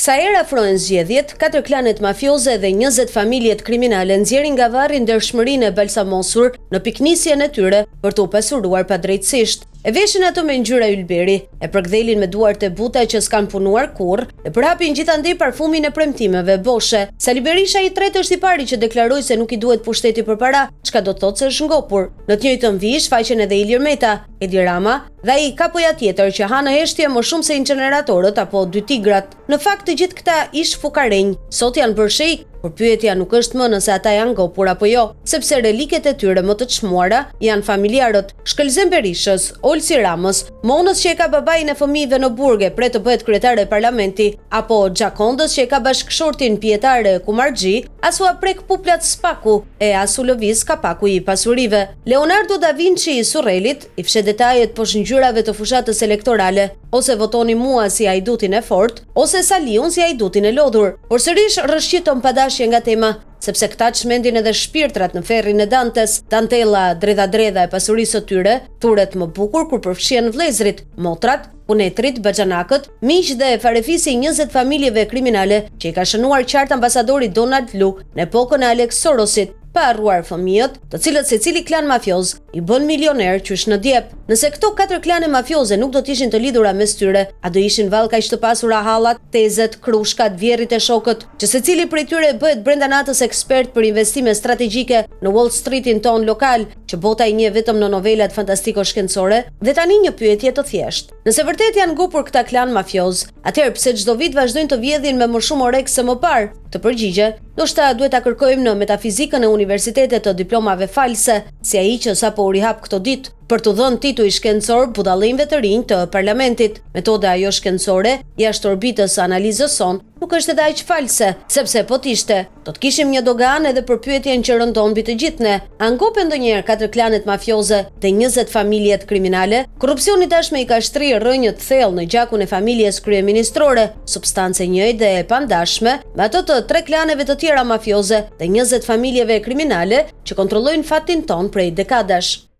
Sa herë afrohen zgjedhjet, 4 klanet mafioze dhe 20 familjet kriminale nxjerrin nga varri ndershmërinë e balsamosur në piknisjen e tyre për të u pasuruar padrejtësisht. E veshin ato me ngjyra ylberi, e përkdhelin me duart e buta që s'kan punuar kurrë, e përhapin gjithandej parfumin e premtimeve boshe. Sali Berisha i tretë është i pari që deklaroi se nuk i duhet pushteti për para, çka do të thotë se është ngopur. Në të njëjtën vijë shfaqen edhe Ilir Meta, Edi Rama dhe ai kapoja tjetër që ha në heshtje më shumë se incineratorët apo 2 tigrat. Në fakt të gjithë këta ish fukarenj sot janë bërë shejk. Por pyetja nuk është më nëse ata janë ngopur apo jo, sepse reliket e tyre më të çmuara janë familjarët. Shkëlzem Berishës, Olsi Ramës, Monës që e ka babain e fëmijëve në burge pre të bëhet kryetare e parlamenti, apo Xhakondës që e ka bashkëshortin pjetare Kumarxhi, asu aprek puplat Spaku e asu lëviz kapaku i pasurive. Leonardo da Vinci i Surrelit i fshet detajet poshtë ngjyrave të fushatës elektorale, ose votoni mua si ajdutin e fort, ose Saliun si ajdutin e lodhur. Por sërish rrëshqiton padashje nga tema, sepse këta çmendin edhe shpirtrat në ferrin e Dantes, Dantella dredha e pasurisë së tyre, turet më bukur kur përfshihen vëllezrit, motrat, punetrit, baxhanakët, miq dhe farefisi 20 familjeve kriminale që i ka shënuar qartë ambasadori Donald Lu në epokën e Alex Sorosit, pa harruar fëmijët, të cilët secili klan mafioz i bën milioner qysh në djep. Nëse këto 4 klane mafioze nuk do të ishin të lidhura mes tyre, a do ishin vallë kaq të pasura hallat, tezet, krushkat, vjerrit e shokët, që secili prej tyre bëhet brenda natës ekspert për investime strategjike në Wall Streetin ton lokal, që bota i njeh vetëm në novelat fantastiko-shkencore. Dhe tani një pyetje të thjeshtë. Nëse vërtet janë ngopur këta klan mafioz, atëherë pse çdo vit vazhdojnë të vjedhin me më shumë orek se më parë? Të përgjigje, ndoshta duhet ta kërkojmë në metafizikën e universitetet të diplomave false, si ai që sapo u rihap këto ditë për të dhënë titull shkencor budallimëve të rinj të parlamentit. Metoda ajo shkencore jashtë orbitës së analizës son nuk është edhe aq false, sepse po t'ishte, do të kishim një dogan edhe për pyetjen që rëndon mbi të gjithë ne. A ngopen ndonjëherë 4 klanet mafioze dhe 20 familjet kriminale? Korrupsioni tashmë i ka shtrirë rrënjë të thellë në gjakun e familjes kryeministrore, substancë e njëjtë dhe e pandashme me ato të 3 klaneve të tjera mafioze dhe 20 familjeve kriminale që kontrollojnë fatin ton prej dekadash.